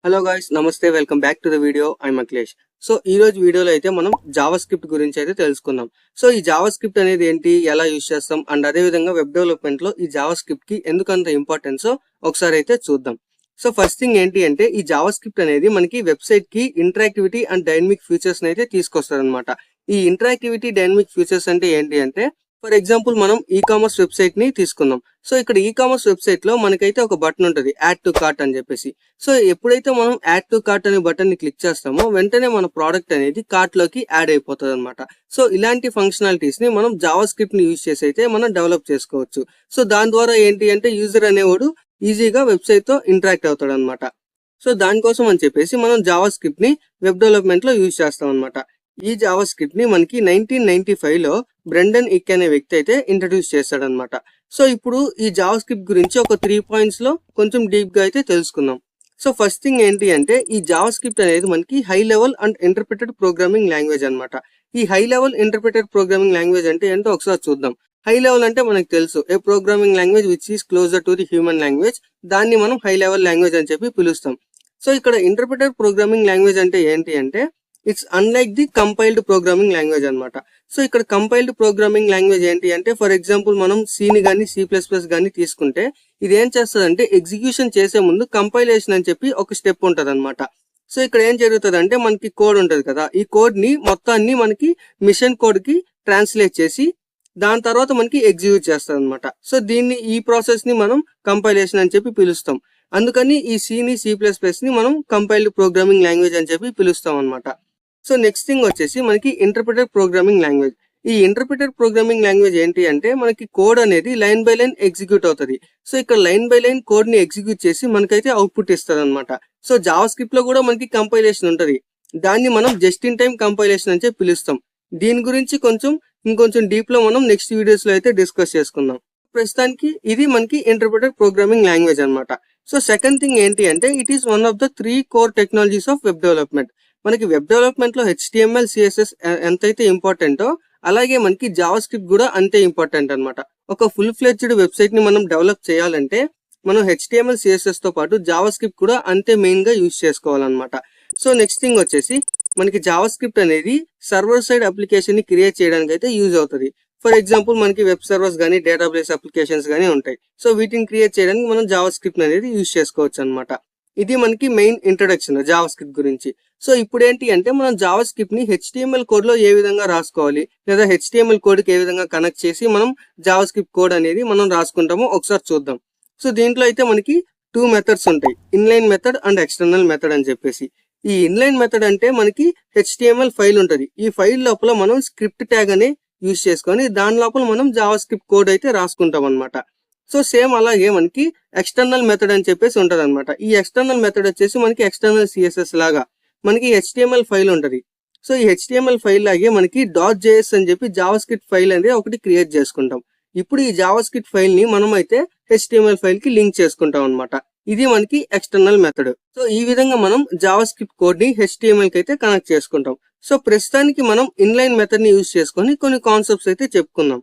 Hello guys, నమస్తే. Welcome back to the video. I'm Akhilesh. So ఈ రోజు వీడియోలో అయితే మనం జావా స్క్రిప్ట్ గురించి అయితే తెలుసుకుందాం. సో ఈ జావా స్క్రిప్ట్ అనేది ఏంటి, ఎలా యూజ్ చేస్తాం, అండ్ అదే విధంగా వెబ్ డెవలప్మెంట్ లో ఈ జావా స్క్రిప్ట్ కి ఎందుకంత ఇంపార్టెన్స్ ఒకసారి అయితే చూద్దాం. సో ఫస్ట్ థింగ్ ఏంటి అంటే, ఈ జావా స్క్రిప్ట్ అనేది మనకి వెబ్సైట్ కి ఇంటరాక్టివిటీ అండ్ డైనమిక్ ఫీచర్స్ అయితే తీసుకొస్తారు అనమాట. ఈ ఇంటరాక్టివిటీ డైనమిక్ ఫీచర్స్ అంటే ఏంటి అంటే, ఫర్ ఎగ్జాంపుల్ మనం ఈ కామర్స్ వెబ్సైట్ ని తీసుకుందాం. సో ఇక్కడ ఈ కామర్స్ వెబ్సైట్ లో మనకైతే ఒక బటన్ ఉంటుంది, యాడ్ టు కార్ట్ అని చెప్పేసి. సో ఎప్పుడైతే మనం యాడ్ టు కార్ట్ అనే బటన్ ని క్లిక్ చేస్తామో వెంటనే మన ప్రోడక్ట్ అనేది కార్ట్ లోకి యాడ్ అయిపోతుంది అనమాట. సో ఇలాంటి ఫంక్షనాలిటీస్ ని మనం జావా స్క్రిప్ట్ ని యూజ్ చేసి అయితే మనం డెవలప్ చేసుకోవచ్చు. సో దాని ద్వారా ఏంటి అంటే, యూజర్ అనేవాడు ఈజీగా వెబ్సైట్ తో ఇంటరాక్ట్ అవుతాడు అనమాట. సో దానికోసం అని చెప్పేసి మనం జావా స్క్రిప్ట్ ని వెబ్ డెవలప్మెంట్ లో యూజ్ చేస్తాం అనమాట. ఈ జావా స్క్రిప్ట్ ని మనకి 1995 లో బ్రెండన్ ఇక్ అనే వ్యక్తి అయితే ఇంట్రడ్యూస్ చేశాడనమాట. సో ఇప్పుడు ఈ జావా స్క్రిప్ట్ గురించి ఒక 3 పాయింట్స్ లో కొంచెం డీప్ గా అయితే తెలుసుకుందాం. సో ఫస్ట్ థింగ్ ఏంటి అంటే, ఈ జావా స్క్రిప్ట్ అనేది మనకి high level and interpreted programming language అనమాట. ఈ high level interpreted programming language అంటే ఏంటో ఒకసారి చూద్దాం. హై లెవెల్ అంటే మనకు తెలుసు, a programming language which is closer to the human language, దాన్ని మనం హై లెవెల్ లాంగ్వేజ్ అని చెప్పి పిలుస్తాం. సో ఇక్కడ ఇంటర్ప్రిటెడ్ ప్రోగ్రామింగ్ లాంగ్వేజ్ అంటే ఏంటి అంటే, it's unlike the compiled programming language అనమాట. సో ఇక్కడ కంపైల్డ్ ప్రోగ్రామింగ్ లాంగ్వేజ్ ఏంటి అంటే, ఫర్ ఎగ్జాంపుల్ మనం సిని కానీ C++ కానీ తీసుకుంటే, ఇది ఏం చేస్తుందంటే ఎగ్జిక్యూషన్ చేసే ముందు కంపైలేషన్ అని చెప్పి ఒక స్టెప్ ఉంటది అనమాట. సో ఇక్కడ ఏం జరుగుతుంది అంటే, మనకి కోడ్ ఉంటది కదా, ఈ కోడ్ ని మొత్తాన్ని మనకి మిషన్ కోడ్ కి ట్రాన్స్లేట్ చేసి దాని తర్వాత మనకి ఎగ్జిక్యూట్ చేస్తుంది అనమాట. సో ఈ ప్రాసెస్ ని మనం కంపైలేషన్ అని చెప్పి పిలుస్తాం. అందుకని ఈ సిని C++ ని మనం కంపైల్డ్ ప్రోగ్రామింగ్ లాంగ్వేజ్ అని చెప్పి పిలుస్తాం అనమాట. సో నెక్స్ట్ థింగ్ వచ్చేసి మనకి ఇంటర్ప్రిటెడ్ ప్రోగ్రామింగ్ లాంగ్వేజ్. ఈ ఇంటర్ప్రిటెడ్ ప్రోగ్రామింగ్ లాంగ్వేజ్ ఏంటి అంటే, మనకి కోడ్ అనేది లైన్ బై లైన్ ఎగ్జిక్యూట్ అవుతుంది. సో ఇక్కడ లైన్ బై లైన్ కోడ్ ని ఎగ్జిక్యూట్ చేసి మనకైతే అవుట్పుట్ ఇస్తుంది అనమాట. సో జావా స్క్రిప్ట్ లో కూడా మనకి కంపైలేషన్ ఉంటది, దాన్ని మనం జస్ట్ ఇన్ టైం కంపైలేషన్ అని చెప్పి పిలుస్తాం. దీని గురించి ఇంకొంచెం డీప్ లో మనం నెక్స్ట్ వీడియోస్ లో అయితే డిస్కస్ చేసుకుందాం. ప్రస్తుతానికి ఇది మనకి ఇంటర్ప్రిటెడ్ ప్రోగ్రామింగ్ లాంగ్వేజ్ అనమాట. సో సెకండ్ థింగ్ ఏంటి అంటే, it is one of the 3 core technologies of web development. మనకి వెబ్ డెవలప్మెంట్ లో HTML CSS ఎంతైతే ఇంపార్టెంటో, అలాగే మనకి జావా స్క్రిప్ట్ కూడా అంతే ఇంపార్టెంట్ అనమాట. ఒక ఫుల్ ఫ్లెడ్జ్డ్ వెబ్సైట్ ని మనం డెవలప్ చేయాలంటే మనం HTML CSS తో పాటు జావా స్క్రిప్ట్ కూడా అంతే మెయిన్ గా యూజ్ చేసుకోవాలన్నమాట. సో నెక్స్ట్ థింగ్ వచ్చేసి, మనకి జావా స్క్రిప్ట్ అనేది సర్వర్ సైడ్ అప్లికేషన్ ని క్రియేట్ చేయడానికి అయితే యూజ్ అవుతుంది. ఫర్ ఎగ్జాంపుల్ మనకి వెబ్ సర్వర్స్ కానీ డేటాబేస్ అప్లికేషన్స్ కానీ ఉంటాయి. సో వీటిని క్రియేట్ చేయడానికి మనం జావా స్క్రిప్ట్ అనేది యూజ్ చేసుకోవచ్చు అనమాట. ఇది మనకి మెయిన్ ఇంట్రడక్షన్ జావా స్క్రిప్ట్ గురించి. సో ఇప్పుడు ఏంటి అంటే, మనం జావా స్క్రిప్ట్ ని HTML కోడ్ లో ఏ విధంగా రాసుకోవాలి, లేదా HTML కోడ్ కి ఏ విధంగా కనెక్ట్ చేసి మనం జావా స్క్రిప్ట్ కోడ్ అనేది మనం రాసుకుంటామో ఒకసారి చూద్దాం. సో దీంట్లో అయితే మనకి 2 మెథడ్స్ ఉంటాయి, inline method and external method అని చెప్పేసి. ఈ ఇన్లైన్ మెథడ్ అంటే మనకి HTML ఫైల్ ఉంటది. ఈ ఫైల్ లోపల మనం స్క్రిప్ట్ ట్యాగ్ అనే యూజ్ చేసుకొని దాని లోపల మనం జావా స్క్రిప్ట్ కోడ్ అయితే రాసుకుంటాం అనమాట. సో సేమ్ అలాగే మనకి ఎక్స్టర్నల్ మెథడ్ అని చెప్పేసి ఉంటది అనమాట. ఈ ఎక్స్టర్నల్ మెథడ్ వచ్చేసి మనకి ఎక్స్టర్నల్ CSS లాగా మనకి HTML ఫైల్ ఉంటది. సో ఈ HTML ఫైల్ లాగే మనకి .js అని చెప్పి జావా స్క్రిప్ట్ ఫైల్ అనేది ఒకటి క్రియేట్ చేసుకుంటాం. ఇప్పుడు ఈ జావా స్క్రిప్ట్ ఫైల్ ని మనం అయితే HTML ఫైల్ కి లింక్ చేసుకుంటాం అనమాట. ఇది మనకి ఎక్స్టర్నల్ మెథడ్. సో ఈ విధంగా మనం జావా స్క్రిప్ట్ కోడ్ ని HTML కి అయితే కనెక్ట్ చేసుకుంటాం. సో ప్రస్తుతానికి మనం ఇన్లైన్ మెథడ్ ని యూజ్ చేసుకొని కొన్ని కాన్సెప్ట్స్ అయితే చెప్పుకుందాం.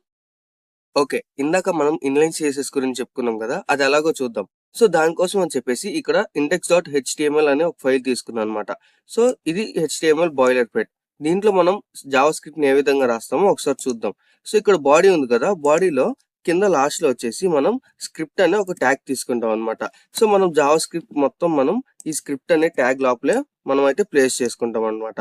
ఓకే, ఇందాక మనం ఇన్లైన్ CSS గురించి చెప్పుకున్నాం కదా, అది ఎలాగో చూద్దాం. సో దానికోసం అని చెప్పేసి ఇక్కడ index.html అనే ఒక ఫైల్ తీసుకున్నాం అనమాట. సో ఇది HTML బాయిలర్ ప్లేట్. దీంట్లో మనం జావా స్క్రిప్ట్ ని ఏ విధంగా రాస్తామో ఒకసారి చూద్దాం. సో ఇక్కడ బాడీ ఉంది కదా, బాడీలో కింద లాస్ట్ లో వచ్చేసి మనం స్క్రిప్ట్ అనే ఒక ట్యాగ్ తీసుకుంటాం అనమాట. సో మనం జావా స్క్రిప్ట్ మొత్తం మనం ఈ స్క్రిప్ట్ అనే ట్యాగ్ లోపలే మనం అయితే ప్లేస్ చేసుకుంటాం అనమాట.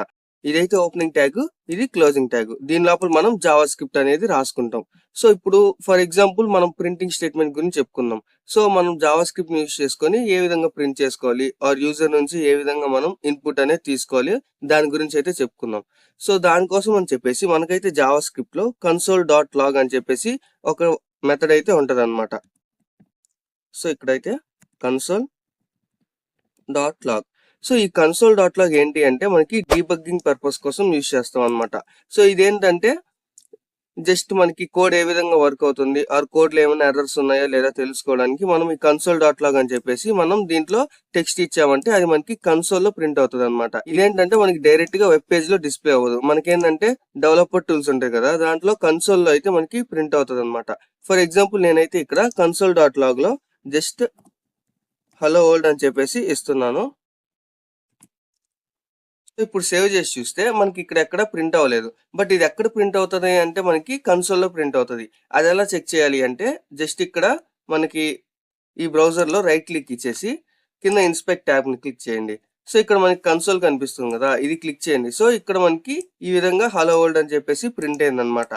ఇదైతే ఓపెనింగ్ ట్యాగ్, ఇది క్లోజింగ్ ట్యాగ్. దీని లోపల మనం జావా స్క్రిప్ట్ అనేది రాసుకుంటాం. సో ఇప్పుడు ఫర్ ఎగ్జాంపుల్ మనం ప్రింటింగ్ స్టేట్మెంట్ గురించి చెప్పుకుందాం. సో మనం జావా స్క్రిప్ట్ ని యూజ్ చేసుకొని ఏ విధంగా ప్రింట్ చేసుకోవాలి, ఆర్ యూజర్ నుంచి ఏ విధంగా మనం ఇన్పుట్ అనేది తీసుకోవాలి, దాని గురించి అయితే చెప్పుకుందాం. సో దానికోసం అని చెప్పేసి మనకైతే జావా స్క్రిప్ట్ లో console.log అని చెప్పేసి ఒక మెథడ్ అయితే ఉంటది అనమాట. సో ఇక్కడైతే console.log. సో ఈ console.log ఏంటి అంటే, మనకి డీబగ్గింగ్ పర్పస్ కోసం యూజ్ చేస్తాం అనమాట. సో ఇదేంటంటే, జస్ట్ మనకి కోడ్ ఏ విధంగా వర్క్ అవుతుంది, ఆర్ కోడ్ లో ఏమైనా ఎర్రర్స్ ఉన్నాయా లేదా తెలుసుకోవడానికి మనం ఈ console.log అని చెప్పేసి మనం దీంట్లో టెక్స్ట్ ఇచ్చామంటే అది మనకి కన్సోల్ లో ప్రింట్ అవుతుంది అనమాట. ఇదేంటంటే మనకి డైరెక్ట్ గా వెబ్ పేజ్ లో డిస్ప్లే అవ్వదు. మనకేంటంటే డెవలపర్ టూల్స్ ఉంటాయి కదా, దాంట్లో కన్సోల్ లో అయితే మనకి ప్రింట్ అవుతుంది అనమాట. ఫర్ ఎగ్జాంపుల్ నేనైతే ఇక్కడ console.log లో జస్ట్ హలో వరల్డ్ అని చెప్పేసి ఇస్తున్నాను. ఇప్పుడు సేవ్ చేసి చూస్తే మనకి ఇక్కడ ఎక్కడ ప్రింట్ అవ్వలేదు. బట్ ఇది ఎక్కడ ప్రింట్ అవుతది అంటే మనకి కన్సోల్‌లో ప్రింట్ అవుతది. అదెలా చెక్ చేయాలి అంటే జస్ట్ ఇక్కడ మనకి ఈ బ్రౌజర్‌లో రైట్ క్లిక్ ఇచ్చేసి కింద ఇన్స్పెక్ట్ ట్యాబ్‌ని క్లిక్ చేయండి. సో ఇక్కడ మనకి కన్సోల్ కనిపిస్తుంది కదా! ఇది క్లిక్ చేయండి. సో ఇక్కడ మనకి ఈ విధంగా హలో వరల్డ్ అని చెప్పేసి ప్రింట్ అయిందన్నమాట.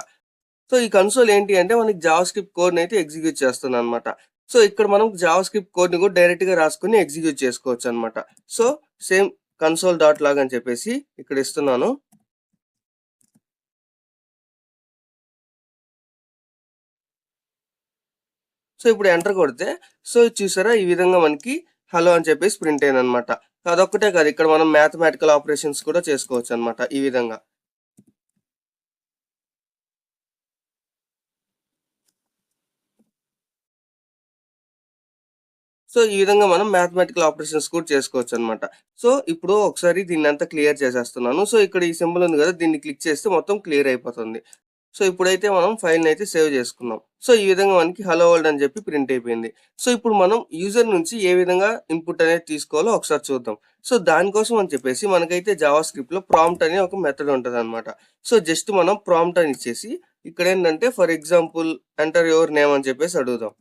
సో ఈ కన్సోల్ ఏంటి అంటే మనకి జావాస్క్రిప్ట్ కోడ్‌ని అయితే ఎగ్జిక్యూట్ చేస్తుందన్నమాట. సో ఇక్కడ మనం జావాస్క్రిప్ట్ కోడ్‌ని కూడా డైరెక్ట్‌గా రాసుకొని ఎగ్జిక్యూట్ చేసుకోవచ్చన్నమాట. So same console dot log అని చెప్పేసి ఇక్కడ ఇస్తున్నాను. సో ఇప్పుడు ఎంటర్ కొడితే సో చూసారా ఈ విధంగా మనకి హలో అని చెప్పేసి ప్రింట్ అయిందన్నమాట. అదొక్కటే కాదు ఇక్కడ మనం మ్యాథమెటికల్ ఆపరేషన్స్ కూడా చేసుకోవచ్చు అన్నమాట ఈ విధంగా. సో ఈ విధంగా మనం మ్యాథమెటికల్ ఆపరేషన్స్ కూడా చేసుకోవచ్చు అన్నమాట. సో ఇప్పుడు ఒకసారి దీన్నంతా క్లియర్ చేసేస్తున్నాను. సో ఇక్కడ ఈ సింబల్ ఉంది కదా! దీన్ని క్లిక్ చేస్తే మొత్తం క్లియర్ అయిపోతుంది. సో ఇప్పుడైతే మనం ఫైల్‌ని అయితే సేవ్ చేసుకుందాం. సో ఈ విధంగా మనకి హలో వరల్డ్ అని చెప్పి ప్రింట్ అయిపోయింది. సో ఇప్పుడు మనం యూజర్ నుంచి ఏ విధంగా ఇన్‌పుట్ అనేది తీసుకోవాలో ఒకసారి చూద్దాం. సో దానికోసం అని చెప్పేసి మనకైతే జావాస్క్రిప్ట్‌లో ప్రాంప్ట్ అనే ఒక మెథడ్ ఉంటదన్నమాట. సో జస్ట్ మనం ప్రాంప్ట్ అని ఇచ్చేసి ఇక్కడేంటంటే for example enter your name అని చెప్పేసి అడుగుదాం.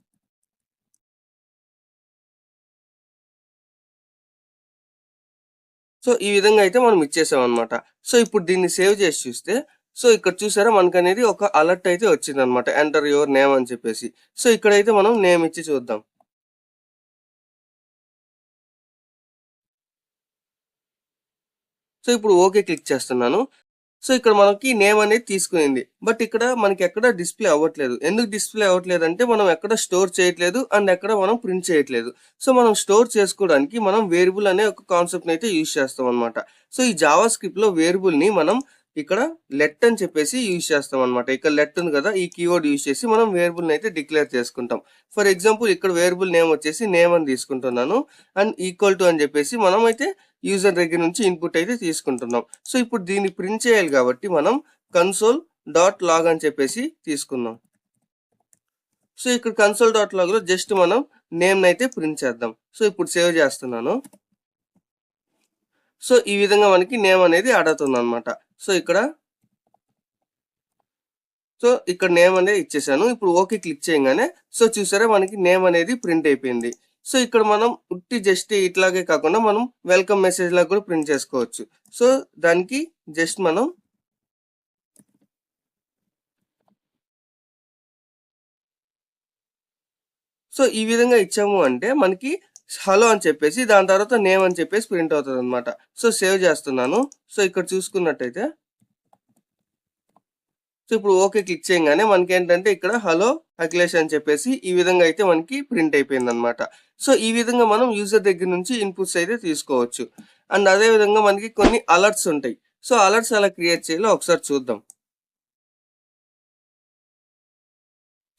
సో ఈ విధంగా అయితే మనం ఇచ్చేసామన్నమాట. సో ఇప్పుడు దీన్ని సేవ్ చేసి చూస్తే సో ఇక్కడ చూసారా మనకనేది ఒక అలర్ట్ అయితే వచ్చిందన్నమాట. ఎంటర్ యువర్ నేమ్ అని చెప్పేసి. సో ఇక్కడైతే మనం నేమ్ ఇచ్చి చూద్దాం. సో ఇప్పుడు ఓకే క్లిక్ చేస్తున్నాను. సో ఇక్కడ మనకి నేమ్ అనేది తీసుకునింది. బట్ ఇక్కడ మనకి ఎక్కడ డిస్‌ప్లే అవ్వట్లేదు. ఎందుకు డిస్‌ప్లే అవ్వట్లేదంటే మనం ఎక్కడ స్టోర్ చేయట్లేదు అండ్ ఎక్కడ మనం ప్రింట్ చేయట్లేదు. సో మనం స్టోర్ చేసుకోవడానికి మనం వేరియబుల్ అనే ఒక కాన్సెప్ట్‌ని అయితే యూజ్ చేస్తామన్నమాట. సో ఈ జావా స్క్రిప్ట్‌లో వేరియబుల్‌ని మనం ఇక్కడ లెట్ అని చెప్పేసి యూజ్ చేస్తామన్నమాట. ఇక్కడ లెట్ ఉంది కదా! ఈ కీవర్డ్ యూజ్ చేసి మనం వేరియబుల్‌ని అయితే డిక్లేర్ చేసుకుంటాం. ఫర్ ఎగ్జాంపుల్ ఇక్కడ వేరియబుల్ నేమ్ వచ్చేసి నేమ్ అని తీసుకుంటున్నాను. అండ్ ఈక్వల్ టు అని చెప్పేసి మనమైతే యూజర్ దగ్గర నుంచి ఇన్పుట్ అయితే తీసుకుంటున్నాం. సో ఇప్పుడు దీన్ని ప్రింట్ చేయాలి కాబట్టి మనం కన్సోల్ డాట్ లాగ్ అని చెప్పేసి తీసుకుందాం. సో ఇక్కడ కన్సోల్ డాట్ లాగ్‌లో జస్ట్ మనం నేమ్‌ని అయితే ప్రింట్ చేద్దాం. సో ఇప్పుడు సేవ్ చేస్తున్నాను. సో ఈ విధంగా మనకి నేమ్ అనేది యాడ్ అవుతుందన్నమాట. సో ఇక్కడ నేమ్ అనేది ఇచ్చేసాను. ఇప్పుడు ఓకే క్లిక్ చేయంగానే సో చూసారా మనకి నేమ్ అనేది ప్రింట్ అయిపోయింది. సో ఇక్కడ మనం ఉట్టి జస్ట్ ఇట్లాగే కాకుండా మనం వెల్కమ్ మెసేజ్ లాగా కూడా ప్రింట్ చేసుకోవచ్చు. సో దానికి జస్ట్ మనం సో ఈ విధంగా ఇచ్చాము అంటే మనకి హలో అని చెప్పేసి దాని తర్వాత నేమ్ అని చెప్పేసి ప్రింట్ అవుతుందన్నమాట. సో సేవ్ చేస్తున్నాను. సో ఇక్కడ చూసుకున్నట్టయితే సో ఇప్పుడు ఓకే క్లిక్ చేయంగానే మనకేంటంటే ఇక్కడ హలో అఖిలేష్ అని చెప్పేసి ఈ విధంగా అయితే మనకి ప్రింట్ అయిపోయిందన్నమాట. సో ఈ విధంగా మనం యూజర్ దగ్గర నుంచి ఇన్పుట్స్ అయితే తీసుకోవచ్చు. అండ్ అదే విధంగా మనకి కొన్ని అలర్ట్స్ ఉంటాయి. సో అలర్ట్స్ ఎలా క్రియేట్ చేయాలో ఒకసారి చూద్దాం.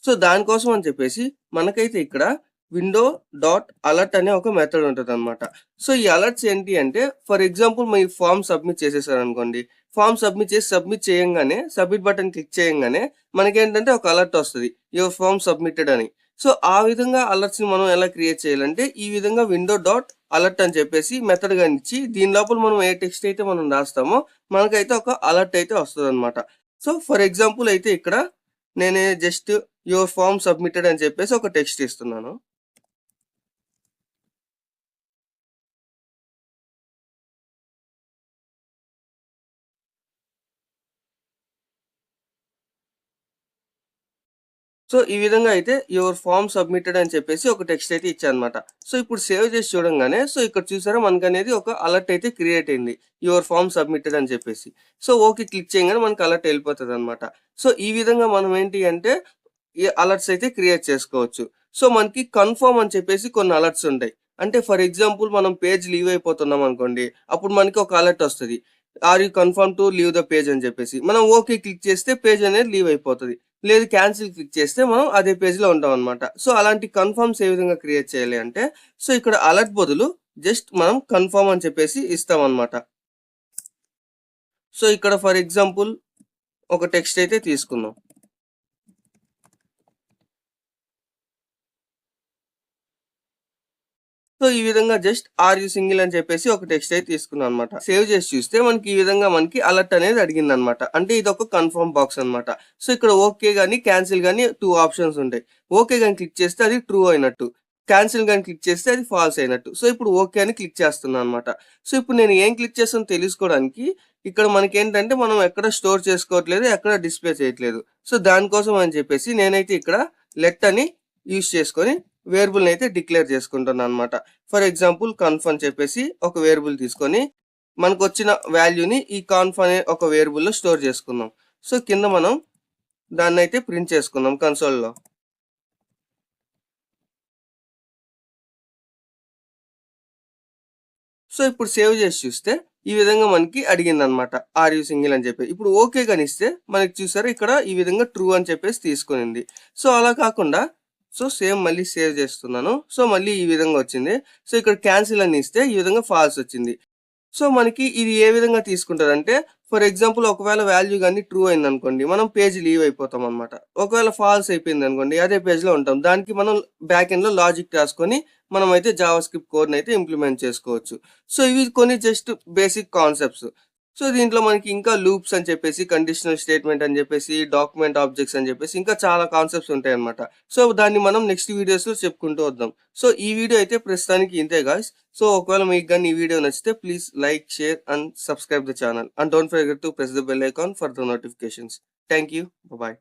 సో దానికోసం అని చెప్పేసి మనకైతే ఇక్కడ విండో డాట్ అలర్ట్ అనే ఒక మెథడ్ ఉంటదన్నమాట. సో ఈ అలర్ట్స్ ఏంటి అంటే ఫర్ ఎగ్జాంపుల్ మీరు ఫార్మ్ సబ్మిట్ చేసేసారనుకోండి. ఫార్మ్ సబ్మిట్ చేసి సబ్మిట్ చేయంగానే సబ్మిట్ బటన్ క్లిక్ చేయంగానే మనకేంటంటే ఒక అలర్ట్ వస్తది. యువర్ ఫార్మ్ సబ్మిటెడ్ అని. సో ఆ విధంగా అలర్ట్స్‌ని మనం ఎలా క్రియేట్ చేయాలంటే ఈ విధంగా విండో డాట్ అలర్ట్ అని చెప్పేసి మెథడ్ గానిచ్చి దీని లోపల మనం ఏ టెక్స్ట్ అయితే మనం రాస్తామో మనకైతే ఒక అలర్ట్ అయితే వస్తదన్నమాట. సో ఫర్ ఎగ్జాంపుల్ అయితే ఇక్కడ నేనే జస్ట్ యువర్ ఫార్మ్ సబ్మిటెడ్ అని చెప్పేసి ఒక టెక్స్ట్ ఇస్తున్నాను. సో ఈ విధంగా అయితే యువర్ ఫార్మ్ సబ్మిటెడ్ అని చెప్పేసి ఒక టెక్స్ట్ అయితే ఇచ్చానమాట. సో ఇప్పుడు సేవ్ చేసి చూడంగానే సో ఇక్కడ చూసారా మనకనేది ఒక అలర్ట్ అయితే క్రియేట్ అయింది. యువర్ ఫార్మ్ సబ్మిటెడ్ అని చెప్పేసి. సో ఓకే క్లిక్ చేయగానే మనకి అలర్ట్ వెళ్ళిపోతదన్నమాట. సో ఈ విధంగా మనం ఏంటి అంటే ఈ అలర్ట్స్ అయితే క్రియేట్ చేసుకోవచ్చు. సో మనకి కన్ఫర్మ్ అని చెప్పేసి కొన్ని అలర్ట్స్ ఉంటాయి. అంటే ఫర్ ఎగ్జాంపుల్ మనం పేజ్ లీవ్ అయిపోతున్నాం అనుకోండి. అప్పుడు మనకి ఒక అలర్ట్ వస్తది. Are you confirm to leave the page అని చెప్పేసి. మనం ఓకే క్లిక్ చేస్తే పేజ్ అనేది లీవ్ అయిపోతది. లేదు క్యాన్సిల్ క్లిక్ చేస్తే మనం అదే పేజ్‌లో ఉంటామన్నమాట. సో అలాంటి కన్ఫర్మ్స్ ఏ విధంగా క్రియేట్ చేయాలి అంటే సో ఇక్కడ అలర్ట్ బదులు జస్ట్ మనం కన్ఫర్మ్ అని చెప్పేసి ఇస్తామన్నమాట. సో ఇక్కడ ఫర్ ఎగ్జాంపుల్ ఒక టెక్స్ట్ అయితే తీసుకుందాం. సో ఈ విధంగా జస్ట్ ఆర్ యూ సింగిల్ అని చెప్పేసి ఒక టెక్స్ట్ అయితే తీసుకున్నాం అనమాట. సేవ్ చేసి చూస్తే మనకి ఈ విధంగా మనకి అలర్ట్ అనేది అడిగింది అనమాట. అంటే ఇది ఒక కన్ఫర్మ్ బాక్స్ అనమాట. సో ఇక్కడ ఓకే గానీ క్యాన్సిల్ గానీ 2 ఆప్షన్స్ ఉంటాయి. ఓకే గానీ క్లిక్ చేస్తే అది ట్రూ అయినట్టు, క్యాన్సిల్ గానీ క్లిక్ చేస్తే అది ఫాల్స్ అయినట్టు. సో ఇప్పుడు ఓకే అని క్లిక్ చేస్తున్నాను అనమాట. సో ఇప్పుడు నేను ఏం క్లిక్ చేస్తానో తెలుసుకోవడానికి ఇక్కడ మనకేంటంటే మనం ఎక్కడ స్టోర్ చేసుకోవట్లేదు, ఎక్కడ డిస్ప్లే చేయట్లేదు. సో దానికోసం అని చెప్పేసి నేనైతే ఇక్కడ లెట్ అని యూజ్ చేసుకొని వేరియబుల్ అయితే డిక్లేర్ చేసుకుంటున్నాను అనమాట. ఫర్ ఎగ్జాంపుల్ కన్ఫ్ అని చెప్పేసి ఒక వేరియబుల్ తీసుకొని మనకు వచ్చిన వాల్యూని ఈ కాన్ఫ్ అనే ఒక వేరియబుల్ లో స్టోర్ చేసుకుందాం. సో కింద మనం దాన్ని అయితే ప్రింట్ చేసుకుందాం కన్సోల్లో. సో ఇప్పుడు సేవ్ చేసి చూస్తే ఈ విధంగా మనకి అడిగింది అనమాట ఆర్ యూ సింగిల్ అని చెప్పి. ఇప్పుడు ఓకే కనిస్తే మనకి చూసారు ఇక్కడ ఈ విధంగా ట్రూ అని చెప్పేసి తీసుకునింది. సో అలా కాకుండా సో సేమ్ మళ్ళీ సేవ్ చేస్తున్నాను. సో మళ్ళీ ఈ విధంగా వచ్చింది. సో ఇక్కడ క్యాన్సిల్ అని ఇస్తే ఈ విధంగా ఫాల్స్ వచ్చింది. సో మనకి ఇది ఏ విధంగా తీసుకుంటారు అంటే ఫర్ ఎగ్జాంపుల్ ఒకవేళ వాల్యూ కానీ ట్రూ అయింది అనుకోండి, మనం పేజ్ లీవ్ అయిపోతాం అనమాట. ఒకవేళ ఫాల్స్ అయిపోయింది అనుకోండి, అదే పేజ్ లో ఉంటాం. దానికి మనం బ్యాక్ ఎండ్ లో లాజిక్ రాసుకొని మనం అయితే జావా స్క్రిప్ట్ కోడ్ అయితే ఇంప్లిమెంట్ చేసుకోవచ్చు. సో ఇవి కొన్ని జస్ట్ బేసిక్ కాన్సెప్ట్స్. సో దీంట్లో మనకి ఇంకా లూప్స్ అని చెప్పేసి, కండిషనల్ స్టేట్మెంట్ అని చెప్పేసి, డాక్యుమెంట్ ఆబ్జెక్ట్స్ అని చెప్పేసి ఇంకా చాలా కాన్సెప్ట్స్ ఉంటాయి అనమాట. సో దాన్ని మనం నెక్స్ట్ వీడియోస్ లో చెప్పుకుంటూ వద్దాం. సో ఈ వీడియో అయితే ప్రస్తుతానికి ఇంతే గాయ్స్. సో ఒకవేళ మీకు కానీ ఈ వీడియో నచ్చితే please like, share and subscribe the channel. And don't forget to press the bell icon for the notifications. Thank you. Bye.